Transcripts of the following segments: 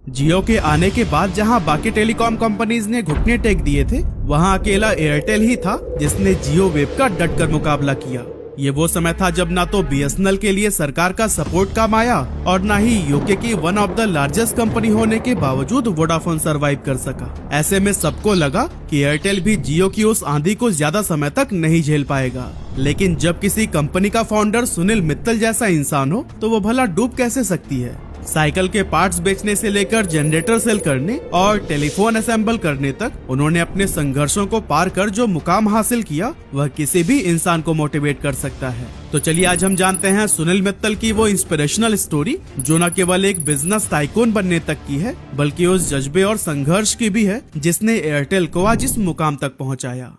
जियो के आने के बाद जहां बाकी टेलीकॉम कंपनीज ने घुटने टेक दिए थे, वहां अकेला एयरटेल ही था जिसने जियो वेव का डटकर मुकाबला किया। ये वो समय था जब ना तो बीएसएनएल के लिए सरकार का सपोर्ट काम आया और ना ही यूके की one of the largest company होने के बावजूद वोडाफोन सरवाइव कर सका। ऐसे में सबको लगा कि एयरटेल भी जियो की उस आंधी को ज्यादा समय तक नहीं झेल पाएगा। लेकिन जब किसी कंपनी का फाउंडर सुनील मित्तल जैसा इंसान हो तो वो भला डूब कैसे सकती है। साइकिल के पार्ट्स बेचने से लेकर जनरेटर सेल करने और टेलीफोन असेंबल करने तक उन्होंने अपने संघर्षों को पार कर जो मुकाम हासिल किया वह किसी भी इंसान को मोटिवेट कर सकता है। तो चलिए आज हम जानते हैं सुनील मित्तल की वो इंस्पिरेशनल स्टोरी जो न केवल एक बिजनेस टाइकून बनने तक की है बल्कि उस जज्बे और संघर्ष की भी है जिसने एयरटेल को आज इस मुकाम तक पहुँचाया।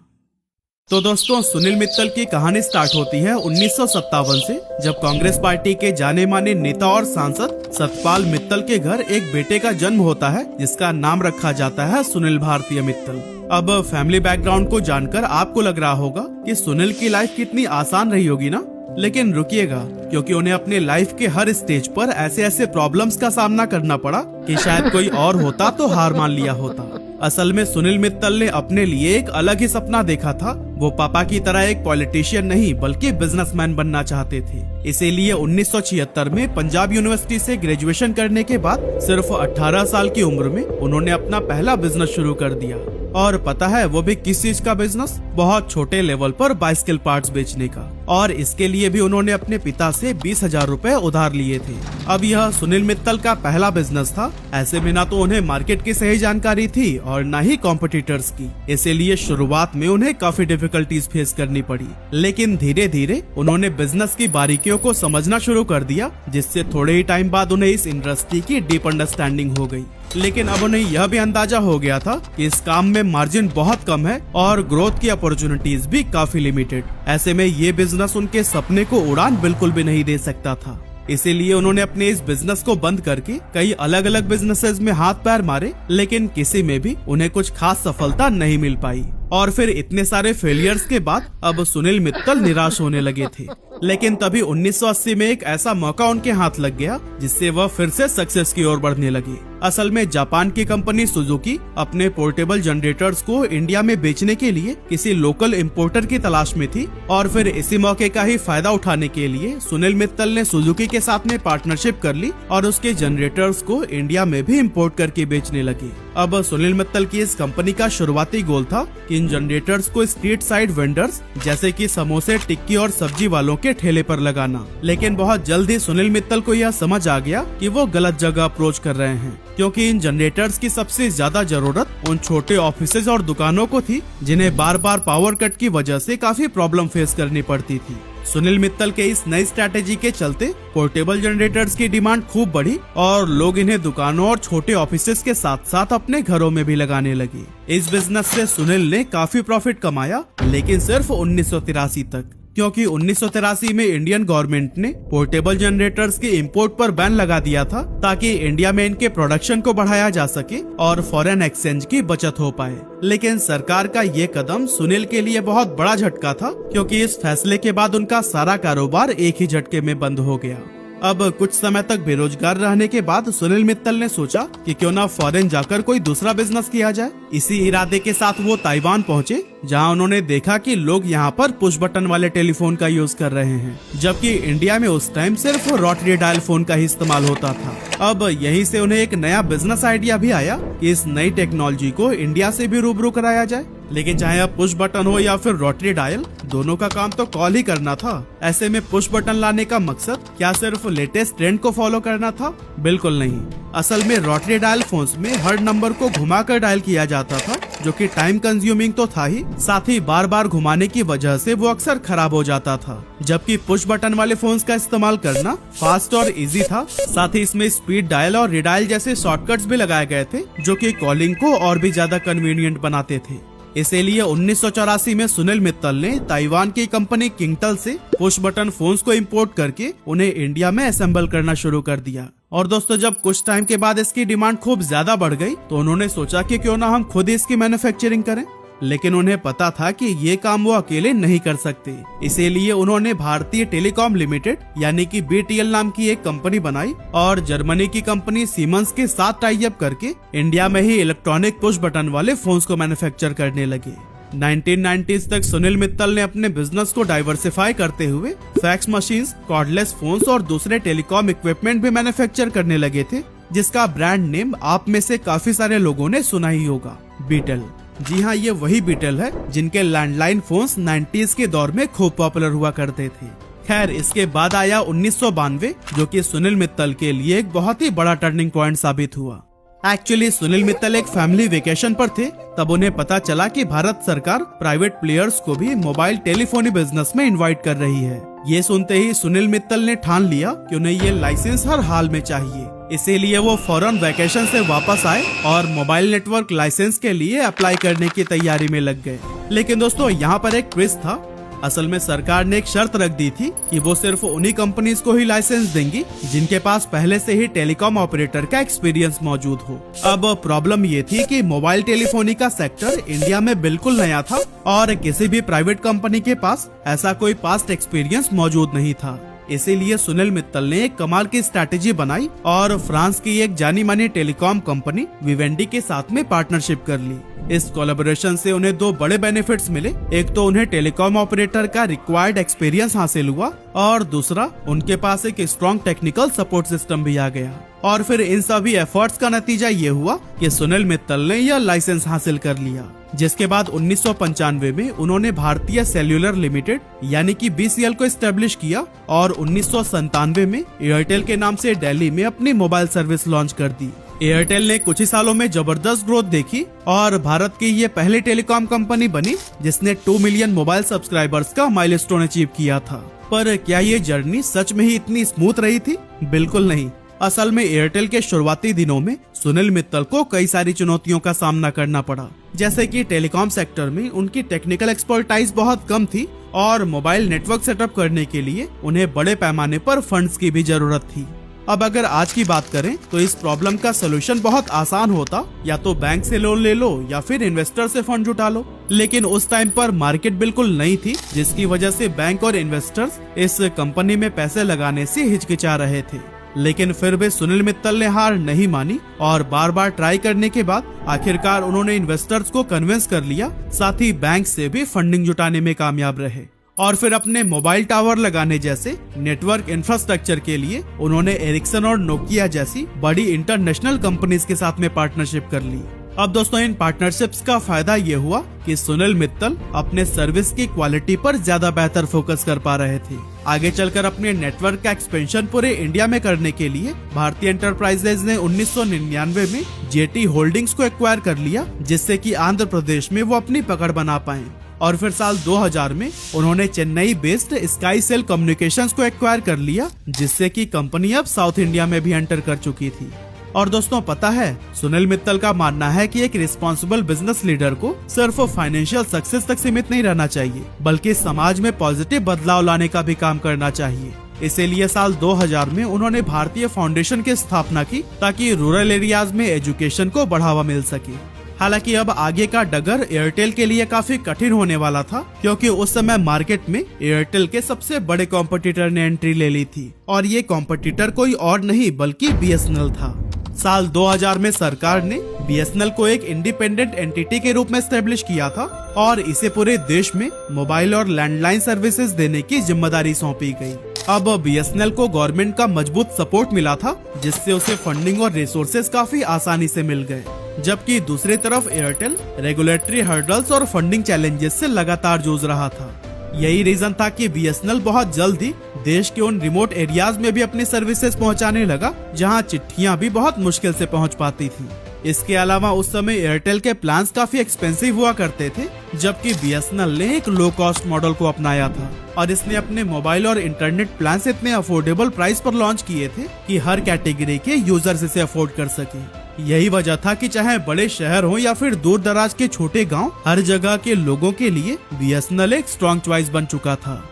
तो दोस्तों, सुनील मित्तल की कहानी स्टार्ट होती है 1957 से, जब कांग्रेस पार्टी के जाने माने नेता और सांसद सतपाल मित्तल के घर एक बेटे का जन्म होता है जिसका नाम रखा जाता है सुनील भारतीय मित्तल। अब फैमिली बैकग्राउंड को जानकर आपको लग रहा होगा कि सुनील की लाइफ कितनी आसान रही होगी ना, लेकिन रुकिएगा क्योंकि उन्हें अपने लाइफ के हर स्टेज पर ऐसे ऐसे प्रॉब्लम्स का सामना करना पड़ा कि शायद कोई और होता तो हार मान लिया होता। असल में सुनील मित्तल ने अपने लिए एक अलग ही सपना देखा था। वो पापा की तरह एक पॉलिटिशियन नहीं बल्कि बिजनेसमैन बनना चाहते थे। इसीलिए 1976 में पंजाब यूनिवर्सिटी से ग्रेजुएशन करने के बाद सिर्फ 18 साल की उम्र में उन्होंने अपना पहला बिजनेस शुरू कर दिया। और पता है वो भी किस चीज का बिजनेस? बहुत छोटे लेवल पर बाइसिकल पार्ट्स बेचने का। और इसके लिए भी उन्होंने अपने पिता से 20,000 रुपए उधार लिए थे। अब यह सुनील मित्तल का पहला बिजनेस था। ऐसे में ना तो उन्हें मार्केट की सही जानकारी थी और ना ही कॉम्पिटिटर्स की, इसीलिए शुरुआत में उन्हें काफी डिफिकल्टीज फेस करनी पड़ी। लेकिन धीरे धीरे उन्होंने बिजनेस की बारीकियों को समझना शुरू कर दिया, जिससे थोड़े ही टाइम बाद उन्हें इस इंडस्ट्री की डीप अंडरस्टैंडिंग हो गई। लेकिन अब उन्हें यह भी अंदाजा हो गया था कि इस काम में मार्जिन बहुत कम है और ग्रोथ की अपॉर्चुनिटीज भी काफी लिमिटेड। ऐसे में ये बिजनेस उनके सपने को उड़ान बिल्कुल भी नहीं दे सकता था। इसीलिए उन्होंने अपने इस बिजनेस को बंद करके कई अलग अलग बिजनेसेस में हाथ पैर मारे, लेकिन किसी में भी उन्हें कुछ खास सफलता नहीं मिल पाई। और फिर इतने सारे फेलियर्स के बाद अब सुनील मित्तल निराश होने लगे थे। लेकिन तभी 1980 में एक ऐसा मौका उनके हाथ लग गया जिससे वह फिर से सक्सेस की ओर बढ़ने लगे। असल में जापान की कंपनी सुजुकी अपने पोर्टेबल जनरेटर्स को इंडिया में बेचने के लिए किसी लोकल इंपोर्टर की तलाश में थी और फिर इसी मौके का ही फायदा उठाने के लिए सुनील मित्तल ने सुजुकी के साथ में पार्टनरशिप कर ली और उसके जनरेटर्स को इंडिया में भी इंपोर्ट करके बेचने लगे। अब सुनील मित्तल की इस कंपनी का शुरुआती गोल था कि इन जनरेटर्स को स्ट्रीट साइड वेंडर्स जैसे कि समोसे, टिक्की और सब्जी वालों के ठेले पर लगाना। लेकिन बहुत जल्द ही सुनील मित्तल को यह समझ आ गया कि वो गलत जगह अप्रोच कर रहे हैं, क्योंकि इन जनरेटर्स की सबसे ज्यादा जरूरत उन छोटे ऑफिसेज और दुकानों को थी जिन्हें बार बार पावर कट की वजह से काफी प्रॉब्लम फेस करनी पड़ती थी। सुनील मित्तल के इस नई स्ट्रैटेजी के चलते पोर्टेबल जनरेटर्स की डिमांड खूब बढ़ी और लोग इन्हें दुकानों और छोटे ऑफिसेज के साथ साथ अपने घरों में भी लगाने लगे। इस बिजनेस से सुनील ने काफी प्रॉफिट कमाया, लेकिन सिर्फ 1983 तक, क्योंकि 1983 में इंडियन गवर्नमेंट ने पोर्टेबल जनरेटर्स के इंपोर्ट पर बैन लगा दिया था ताकि इंडिया में इनके प्रोडक्शन को बढ़ाया जा सके और फॉरेन एक्सचेंज की बचत हो पाए। लेकिन सरकार का ये कदम सुनील के लिए बहुत बड़ा झटका था, क्योंकि इस फैसले के बाद उनका सारा कारोबार एक ही झटके में बंद हो गया। अब कुछ समय तक बेरोजगार रहने के बाद सुनील मित्तल ने सोचा कि क्यों ना फॉरेन जाकर कोई दूसरा बिजनेस किया जाए। इसी इरादे के साथ वो ताइवान पहुंचे, जहां उन्होंने देखा कि लोग यहां पर पुश बटन वाले टेलीफोन का यूज कर रहे हैं, जबकि इंडिया में उस टाइम सिर्फ रोटरी डायल फोन का ही इस्तेमाल होता था। अब यहीं से उन्हें एक नया बिजनेस आइडिया भी आया कि इस नई टेक्नोलॉजी को इंडिया से भी रूबरू कराया जाए। लेकिन चाहे अब पुश बटन हो या फिर रोटरी डायल, दोनों का काम तो कॉल ही करना था। ऐसे में पुश बटन लाने का मकसद क्या सिर्फ लेटेस्ट ट्रेंड को फॉलो करना था? बिल्कुल नहीं। असल में रोटरी डायल फोन्स में हर नंबर को घुमाकर डायल किया जाता था, जो कि टाइम कंज्यूमिंग तो था ही, साथ ही बार बार घुमाने की वजह से वो अक्सर खराब हो जाता था। जबकि पुश बटन वाले फोन्स का इस्तेमाल करना फास्ट और इजी था। साथ ही इसमें स्पीड डायल और रिडायल जैसे शॉर्टकट्स भी लगाए गए थे, जो कि कॉलिंग को और भी ज्यादा कन्वीनियंट बनाते थे। इसीलिए 1984 में सुनील मित्तल ने ताइवान की कंपनी किंगटेल से पुश बटन फोन्स को इंपोर्ट करके उन्हें इंडिया में असेंबल करना शुरू कर दिया। और दोस्तों, जब कुछ टाइम के बाद इसकी डिमांड खूब ज्यादा बढ़ गई तो उन्होंने सोचा कि क्यों ना हम खुद ही इसकी मैन्युफैक्चरिंग करें। लेकिन उन्हें पता था कि ये काम वो अकेले नहीं कर सकते। इसीलिए उन्होंने भारतीय टेलीकॉम लिमिटेड यानी कि BTL नाम की एक कंपनी बनाई और जर्मनी की कंपनी सीमेंस के साथ टाई अप करके इंडिया में ही इलेक्ट्रॉनिक पुश बटन वाले फोन्स को मैन्युफैक्चर करने लगे। 1990s तक सुनील मित्तल ने अपने बिजनेस को डाइवर्सिफाई करते हुए फैक्स मशीन्स, कॉर्डलेस फोन्स और दूसरे टेलीकॉम इक्विपमेंट भी मैन्युफैक्चर करने लगे थे, जिसका ब्रांड नेम आप में से काफी सारे लोगों ने सुना ही होगा, बीटल। जी हाँ, ये वही बीटल है जिनके लैंडलाइन फोन्स 90s के दौर में खूब पॉपुलर हुआ करते थे। खैर, इसके बाद आया 1992, जो कि सुनील मित्तल के लिए एक बहुत ही बड़ा टर्निंग पॉइंट साबित हुआ। एक्चुअली सुनील मित्तल एक फैमिली वेकेशन पर थे, तब उन्हें पता चला कि भारत सरकार प्राइवेट प्लेयर्स को भी मोबाइल टेलीफोनी बिजनेस में इनवाइट कर रही है। ये सुनते ही सुनील मित्तल ने ठान लिया कि उन्हें ये लाइसेंस हर हाल में चाहिए। इसीलिए वो फौरन वैकेशन से वापस आए और मोबाइल नेटवर्क लाइसेंस के लिए अप्लाई करने की तैयारी में लग गए। लेकिन दोस्तों, यहाँ पर एक ट्विस्ट था। असल में सरकार ने एक शर्त रख दी थी कि वो सिर्फ उन्हीं कंपनीज को ही लाइसेंस देंगी जिनके पास पहले से ही टेलीकॉम ऑपरेटर का एक्सपीरियंस मौजूद हो। अब प्रॉब्लम ये थी कि मोबाइल टेलीफोनी का सेक्टर इंडिया में बिल्कुल नया था और किसी भी प्राइवेट कंपनी के पास ऐसा कोई पास्ट एक्सपीरियंस मौजूद नहीं था। इसीलिए सुनील मित्तल ने एक कमाल की स्ट्रैटेजी बनाई और फ्रांस की एक जानी मानी टेलीकॉम कंपनी विवेंडी के साथ में पार्टनरशिप कर ली। इस कोलैबोरेशन से उन्हें दो बड़े बेनिफिट्स मिले। एक तो उन्हें टेलीकॉम ऑपरेटर का रिक्वायर्ड एक्सपीरियंस हासिल हुआ और दूसरा उनके पास एक स्ट्रॉन्ग टेक्निकल सपोर्ट सिस्टम भी आ गया। और फिर इन सभी एफर्ट्स का नतीजा ये हुआ कि सुनील मित्तल ने यह लाइसेंस हासिल कर लिया, जिसके बाद 1995 में उन्होंने भारतीय सेल्यूलर लिमिटेड यानी कि BCL को एस्टेब्लिश किया और 1997 में एयरटेल के नाम से दिल्ली में अपनी मोबाइल सर्विस लॉन्च कर दी। एयरटेल ने कुछ ही सालों में जबरदस्त ग्रोथ देखी और भारत की ये पहली टेलीकॉम कंपनी बनी जिसने 2 मिलियन मोबाइल सब्सक्राइबर्स का माइलस्टोन अचीव किया था। पर क्या ये जर्नी सच में ही इतनी स्मूथ रही थी? बिल्कुल नहीं। असल में एयरटेल के शुरुआती दिनों में सुनील मित्तल को कई सारी चुनौतियों का सामना करना पड़ा, जैसे कि टेलीकॉम सेक्टर में उनकी टेक्निकल एक्सपर्टाइज बहुत कम थी और मोबाइल नेटवर्क सेटअप करने के लिए उन्हें बड़े पैमाने पर फंड्स की भी जरूरत थी। अब अगर आज की बात करें तो इस प्रॉब्लम का सोल्यूशन बहुत आसान होता, या तो बैंक से लोन ले लो या फिर इन्वेस्टर से फंड जुटा लो। लेकिन उस टाइम पर मार्केट बिल्कुल नई थी, जिसकी वजह से बैंक और इन्वेस्टर्स इस कंपनी में पैसे लगाने से हिचकिचा रहे थे। लेकिन फिर भी सुनील मित्तल ने हार नहीं मानी और बार बार ट्राई करने के बाद आखिरकार उन्होंने इन्वेस्टर्स को कन्विंस कर लिया, साथ ही बैंक से भी फंडिंग जुटाने में कामयाब रहे। और फिर अपने मोबाइल टावर लगाने जैसे नेटवर्क इंफ्रास्ट्रक्चर के लिए उन्होंने एरिक्सन और नोकिया जैसी बड़ी इंटरनेशनल कंपनीज के साथ में पार्टनरशिप कर ली। अब दोस्तों, इन पार्टनरशिप्स का फायदा ये हुआ कि सुनील मित्तल अपने सर्विस की क्वालिटी पर ज्यादा बेहतर फोकस कर पा रहे थे। आगे चलकर अपने नेटवर्क का एक्सपेंशन पूरे इंडिया में करने के लिए भारतीय एंटरप्राइजेज ने 1999 में जेटी होल्डिंग्स को एक्वायर कर लिया, जिससे कि आंध्र प्रदेश में वो अपनी पकड़ बना पाए। और फिर साल 2000 में उन्होंने Chennai based Skycell communications को एक्वायर कर लिया, जिससे कि कंपनी अब साउथ इंडिया में भी एंटर कर चुकी थी। और दोस्तों, पता है, सुनील मित्तल का मानना है कि एक रिस्पॉन्सिबल बिजनेस लीडर को सिर्फ फाइनेंशियल सक्सेस तक सीमित नहीं रहना चाहिए, बल्कि समाज में पॉजिटिव बदलाव लाने का भी काम करना चाहिए। इसीलिए साल 2000 में उन्होंने भारतीय फाउंडेशन की स्थापना की ताकि रूरल एरियाज में एजुकेशन को बढ़ावा मिल सके। हालांकि अब आगे का डगर एयरटेल के लिए काफी कठिन होने वाला था, क्योंकि उस समय मार्केट में एयरटेल के सबसे बड़े कॉम्पिटिटर ने एंट्री ले ली थी और ये कॉम्पिटिटर कोई और नहीं बल्कि BSNL था। साल 2000 में सरकार ने BSNL को एक इंडिपेंडेंट एंटिटी के रूप में एस्टेब्लिश किया था और इसे पूरे देश में मोबाइल और लैंडलाइन सर्विसेज देने की जिम्मेदारी सौंपी गई। अब BSNL को गवर्नमेंट का मजबूत सपोर्ट मिला था, जिससे उसे फंडिंग और रिसोर्सेज काफी आसानी से मिल गए, जबकि दूसरी तरफ एयरटेल रेगुलेटरी हर्डल्स और फंडिंग चैलेंजेस से लगातार जूझ रहा था। यही रीजन था कि BSNL बहुत जल्द ही देश के उन रिमोट एरियाज में भी अपनी सर्विसेज पहुंचाने लगा, जहां चिट्ठियां भी बहुत मुश्किल से पहुंच पाती थी। इसके अलावा उस समय एयरटेल के प्लान्स काफी एक्सपेंसिव हुआ करते थे, जबकि BSNL ने एक लो कॉस्ट मॉडल को अपनाया था और इसने अपने मोबाइल और इंटरनेट प्लान्स इतने अफोर्डेबल प्राइस पर लॉन्च किए थे कि हर कैटेगरी के यूजर्स इसे अफोर्ड कर सके। यही वजह था कि चाहे बड़े शहर हो या फिर दूर दराज के छोटे गांव, हर जगह के लोगों के लिए BSNL एक स्ट्रॉन्ग चॉइस बन चुका था।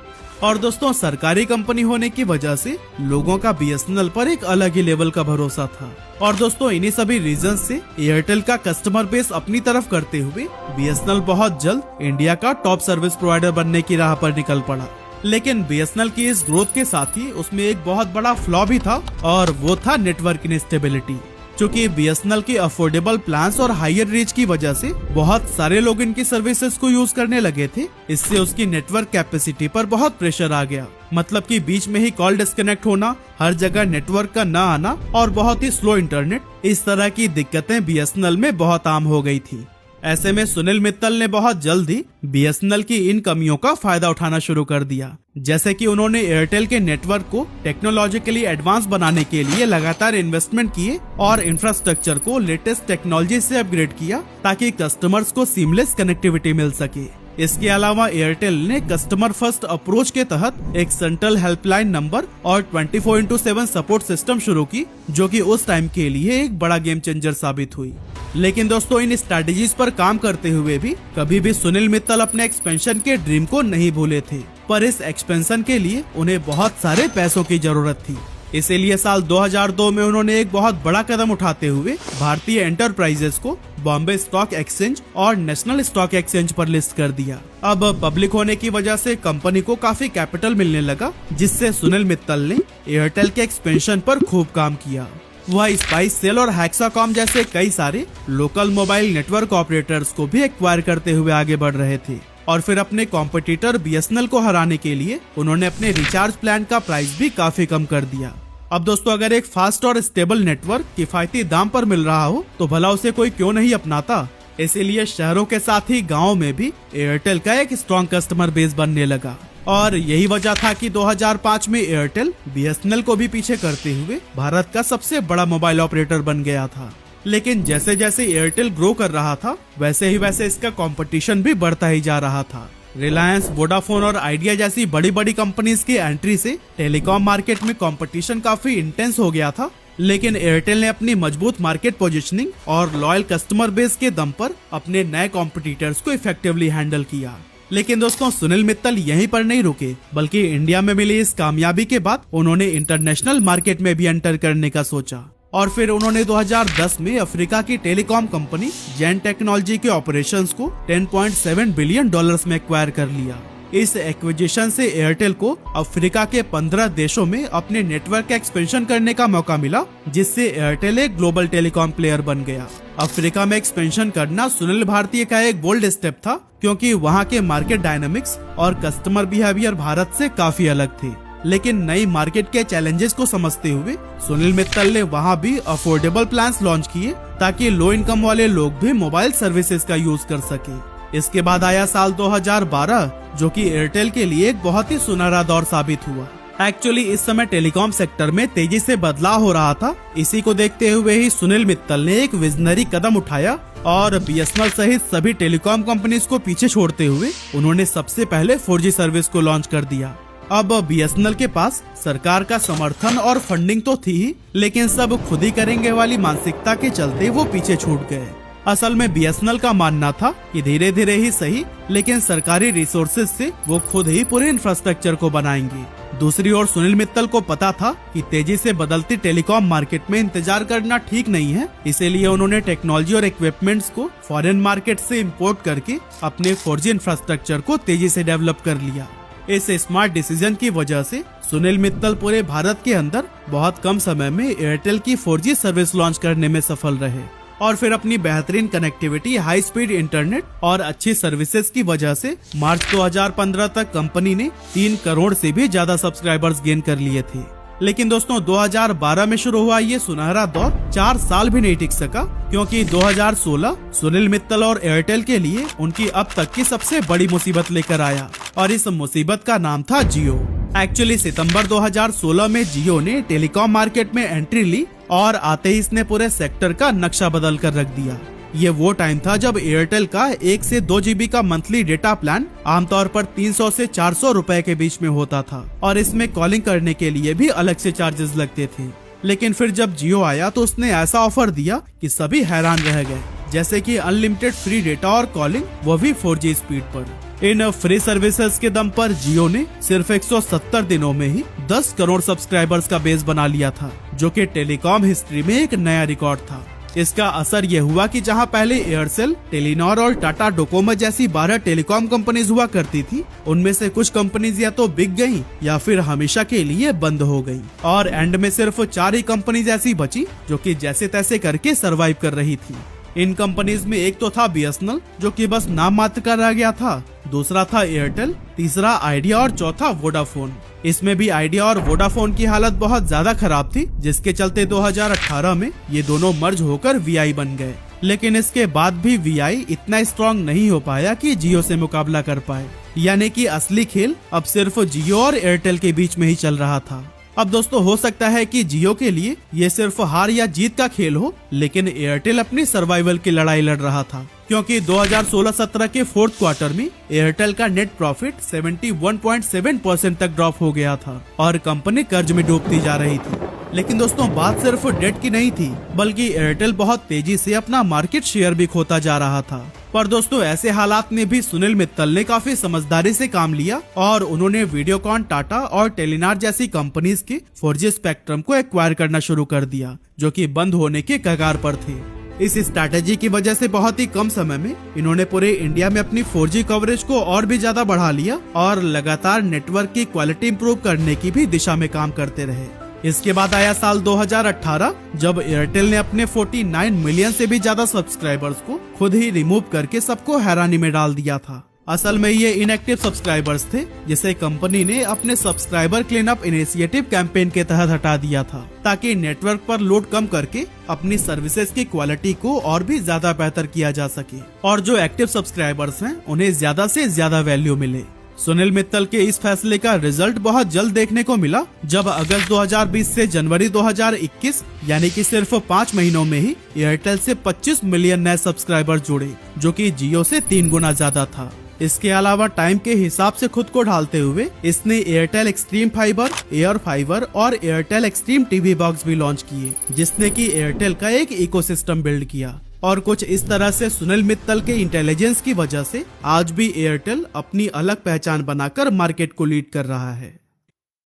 और दोस्तों सरकारी कंपनी होने की वजह से लोगों का बीएसएनएल पर एक अलग ही लेवल का भरोसा था। और दोस्तों इन्हीं सभी रीजन से एयरटेल का कस्टमर बेस अपनी तरफ करते हुए बीएसएनएल बहुत जल्द इंडिया का टॉप सर्विस प्रोवाइडर बनने की राह पर निकल पड़ा। लेकिन बीएसएनएल की इस ग्रोथ के साथ ही उसमें एक बहुत बड़ा फ्लॉ भी था और वो था नेटवर्क इंस्टेबिलिटी। चूँकि बीएसएनएल के अफोर्डेबल प्लान्स और हायर रीच की वजह से बहुत सारे लोग इनकी सर्विसेज को यूज करने लगे थे, इससे उसकी नेटवर्क कैपेसिटी पर बहुत प्रेशर आ गया। मतलब कि बीच में ही कॉल डिस्कनेक्ट होना, हर जगह नेटवर्क का न आना और बहुत ही स्लो इंटरनेट, इस तरह की दिक्कतें बीएसएनएल में बहुत आम हो गई थी। ऐसे में सुनील मित्तल ने बहुत जल्द ही बीएसएनएल की इन कमियों का फायदा उठाना शुरू कर दिया। जैसे कि उन्होंने एयरटेल के नेटवर्क को टेक्नोलॉजिकली एडवांस बनाने के लिए लगातार इन्वेस्टमेंट किए और इंफ्रास्ट्रक्चर को लेटेस्ट टेक्नोलॉजी से अपग्रेड किया ताकि कस्टमर्स को सीमलेस कनेक्टिविटी मिल सके। इसके अलावा एयरटेल ने कस्टमर फर्स्ट अप्रोच के तहत एक सेंट्रल हेल्पलाइन नंबर और 24/7 सपोर्ट सिस्टम शुरू की, जो कि उस टाइम के लिए एक बड़ा गेम चेंजर साबित हुई। लेकिन दोस्तों इन स्ट्रेटेजीज पर काम करते हुए भी कभी भी सुनील मित्तल अपने एक्सपेंशन के ड्रीम को नहीं भूले थे, पर इस एक्सपेंशन के लिए उन्हें बहुत सारे पैसों की जरूरत थी। इसीलिए साल 2002 में उन्होंने एक बहुत बड़ा कदम उठाते हुए भारतीय एंटरप्राइजेस को बॉम्बे स्टॉक एक्सचेंज और नेशनल स्टॉक एक्सचेंज पर लिस्ट कर दिया। अब पब्लिक होने की वजह से कंपनी को काफी कैपिटल मिलने लगा, जिससे सुनील मित्तल ने एयरटेल के एक्सपेंशन पर खूब काम किया। वह स्पाइस सेल और हैक्साकॉम जैसे कई सारे लोकल मोबाइल नेटवर्क ऑपरेटर्स को भी एक्वायर करते हुए आगे बढ़ रहे थे। और फिर अपने कॉम्पिटिटर बीएसएनएल को हराने के लिए उन्होंने अपने रिचार्ज प्लान का प्राइस भी काफी कम कर दिया। अब दोस्तों अगर एक फास्ट और स्टेबल नेटवर्क किफायती दाम पर मिल रहा हो तो भला उसे कोई क्यों नहीं अपनाता। इसीलिए शहरों के साथ ही गाँव में भी एयरटेल का एक स्ट्रॉन्ग कस्टमर बेस बनने लगा। और यही वजह था कि 2005 में एयरटेल बीएसएनएल को भी पीछे करते हुए भारत का सबसे बड़ा मोबाइल ऑपरेटर बन गया था। लेकिन जैसे जैसे एयरटेल ग्रो कर रहा था वैसे ही वैसे इसका कंपटीशन भी बढ़ता ही जा रहा था। रिलायंस, वोडाफोन और आइडिया जैसी बड़ी बड़ी कंपनीज की एंट्री से टेलीकॉम मार्केट में कंपटीशन काफी इंटेंस हो गया था। लेकिन एयरटेल ने अपनी मजबूत मार्केट पोजीशनिंग और लॉयल कस्टमर बेस के दम पर अपने नए कॉम्पिटिटर्स को इफेक्टिवली हैंडल किया। लेकिन दोस्तों सुनील मित्तल यहीं पर नहीं रुके, बल्कि इंडिया में मिली इस कामयाबी के बाद उन्होंने इंटरनेशनल मार्केट में भी एंटर करने का सोचा। और फिर उन्होंने 2010 में अफ्रीका की टेलीकॉम कंपनी जेन टेक्नोलॉजी के ऑपरेशंस को $10.7 बिलियन में एक्वायर कर लिया। इस एक्विजिशन से एयरटेल को अफ्रीका के 15 देशों में अपने नेटवर्क का एक्सपेंशन करने का मौका मिला, जिससे एयरटेल एक ग्लोबल टेलीकॉम प्लेयर बन गया। अफ्रीका में एक्सपेंशन करना सुनील भारती का एक बोल्ड स्टेप था, क्योंकि वहाँ के मार्केट डायनामिक्स और कस्टमर बिहेवियर भारत से काफी अलग थे। लेकिन नई मार्केट के चैलेंजेस को समझते हुए सुनील मित्तल ने वहाँ भी अफोर्डेबल प्लान्स लॉन्च किए ताकि लो इनकम वाले लोग भी मोबाइल सर्विसेज का यूज कर सके। इसके बाद आया साल 2012, जो कि एयरटेल के लिए एक बहुत ही सुनहरा दौर साबित हुआ। एक्चुअली इस समय टेलीकॉम सेक्टर में तेजी से बदलाव हो रहा था। इसी को देखते हुए ही सुनील मित्तल ने एक विजनरी कदम उठाया और बीएसएनएल सहित सभी टेलीकॉम कंपनीज को पीछे छोड़ते हुए उन्होंने सबसे पहले 4G सर्विस को लॉन्च कर दिया। अब बीएसएनएल के पास सरकार का समर्थन और फंडिंग तो थी ही, लेकिन सब खुद ही करेंगे वाली मानसिकता के चलते वो पीछे छूट गए। असल में बीएसएनएल का मानना था कि धीरे धीरे ही सही, लेकिन सरकारी रिसोर्सेज से वो खुद ही पूरे इंफ्रास्ट्रक्चर को बनाएंगे। दूसरी ओर सुनील मित्तल को पता था कि तेजी से बदलती टेलीकॉम मार्केट में इंतजार करना ठीक नहीं है, इसीलिए उन्होंने टेक्नोलॉजी और इक्विपमेंट्स को फॉरेन मार्केट से इंपोर्ट करके अपने 4G इंफ्रास्ट्रक्चर को तेजी से डेवलप कर लिया। इस स्मार्ट डिसीजन की वजह से सुनील मित्तल पूरे भारत के अंदर बहुत कम समय में एयरटेल की 4G सर्विस लॉन्च करने में सफल रहे और फिर अपनी बेहतरीन कनेक्टिविटी, हाई स्पीड इंटरनेट और अच्छी सर्विसेज की वजह से मार्च 2015 तक कंपनी ने 3 करोड़ से भी ज्यादा सब्सक्राइबर्स गेन कर लिए थे। लेकिन दोस्तों 2012 में शुरू हुआ ये सुनहरा दौर 4 साल भी नहीं टिक सका, क्योंकि 2016 सुनील मित्तल और एयरटेल के लिए उनकी अब तक की सबसे बड़ी मुसीबत लेकर आया और इस मुसीबत का नाम था जियो। एक्चुअली सितंबर 2016 में जियो ने टेलीकॉम मार्केट में एंट्री ली और आते ही इसने पूरे सेक्टर का नक्शा बदल कर रख दिया। ये वो टाइम था जब एयरटेल का 1 से 2 GB का मंथली डेटा प्लान आमतौर पर 300 से 400 रुपए के बीच में होता था और इसमें कॉलिंग करने के लिए भी अलग से चार्जेस लगते थे। लेकिन फिर जब जियो आया तो उसने ऐसा ऑफर दिया कि सभी हैरान रह गए, जैसे कि अनलिमिटेड फ्री डेटा और कॉलिंग, वो भी 4G स्पीड पर। इन फ्री सर्विसेज के दम पर जियो ने सिर्फ 170 दिनों में ही 10 करोड़ सब्सक्राइबर्स का बेस बना लिया था, जो कि टेलीकॉम हिस्ट्री में एक नया रिकॉर्ड था। इसका असर ये हुआ कि जहां पहले एयरसेल, टेलीनॉर और टाटा डोकोमो जैसी 12 टेलीकॉम कंपनीज हुआ करती थी, उनमें से कुछ कंपनीज या तो बिक गईं या फिर हमेशा के लिए बंद हो गईं और एंड में सिर्फ 4 ही कंपनीज ऐसी बची जो कि जैसे तैसे करके सरवाइव कर रही थी। इन कंपनीज में एक तो था BSNL, जो कि बस नाम मात्र का रह गया था, दूसरा था एयरटेल, तीसरा आइडिया और चौथा वोडाफोन। इसमें भी आइडिया और वोडाफोन की हालत बहुत ज्यादा खराब थी, जिसके चलते 2018 में ये दोनों मर्ज होकर VI बन गए। लेकिन इसके बाद भी VI इतना स्ट्रॉन्ग नहीं हो पाया कि जियो से मुकाबला कर पाए, यानी कि असली खेल अब सिर्फ जियो और एयरटेल के बीच में ही चल रहा था। अब दोस्तों, हो सकता है कि जियो के लिए ये सिर्फ हार या जीत का खेल हो, लेकिन एयरटेल अपनी सर्वाइवल की लड़ाई लड़ रहा था, क्योंकि 2016-17 के फोर्थ क्वार्टर में एयरटेल का नेट प्रॉफिट 71.7% तक ड्रॉप हो गया था और कंपनी कर्ज में डूबती जा रही थी। लेकिन दोस्तों, बात सिर्फ डेट की नहीं थी, बल्कि एयरटेल बहुत तेजी से अपना मार्केट शेयर भी खोता जा रहा था। पर दोस्तों, ऐसे हालात में भी सुनील मित्तल ने काफी समझदारी से काम लिया और उन्होंने वीडियोकॉन, टाटा और टेलीनॉर जैसी कंपनीज के 4G स्पेक्ट्रम को एक्वायर करना शुरू कर दिया, जो कि बंद होने के कगार पर थे। इस स्ट्रैटेजी की वजह से बहुत ही कम समय में इन्होंने पूरे इंडिया में अपनी 4G कवरेज को और भी ज्यादा बढ़ा लिया और लगातार नेटवर्क की क्वालिटी इंप्रूव करने की भी दिशा में काम करते रहे। इसके बाद आया साल 2018, जब एयरटेल ने अपने 49 मिलियन से भी ज्यादा सब्सक्राइबर्स को खुद ही रिमूव करके सबको हैरानी में डाल दिया था। असल में ये इनएक्टिव सब्सक्राइबर्स थे, जिसे कंपनी ने अपने subscriber clean up initiative campaign के तहत हटा दिया था, ताकि नेटवर्क पर लोड कम करके अपनी सर्विसेज की क्वालिटी को और भी ज्यादा बेहतर किया जा सके और जो एक्टिव सब्सक्राइबर्स हैं उन्हें ज्यादा से ज्यादा वैल्यू मिले। सुनील मित्तल के इस फैसले का रिजल्ट बहुत जल्द देखने को मिला, जब अगस्त 2020 से जनवरी 2021 यानी कि सिर्फ 5 महीनों में ही एयरटेल से 25 मिलियन नए सब्सक्राइबर जुड़े, जो कि जियो से 3 गुना ज्यादा था। इसके अलावा टाइम के हिसाब से खुद को ढालते हुए इसने Airtel extreme fibre, air fibre और एयरटेल एक्सट्रीम टीवी बॉक्स भी लॉन्च किए, जिसने कि एयरटेल का एक इकोसिस्टम बिल्ड किया। और कुछ इस तरह से सुनील मित्तल के इंटेलिजेंस की वजह से आज भी एयरटेल अपनी अलग पहचान बनाकर मार्केट को लीड कर रहा है।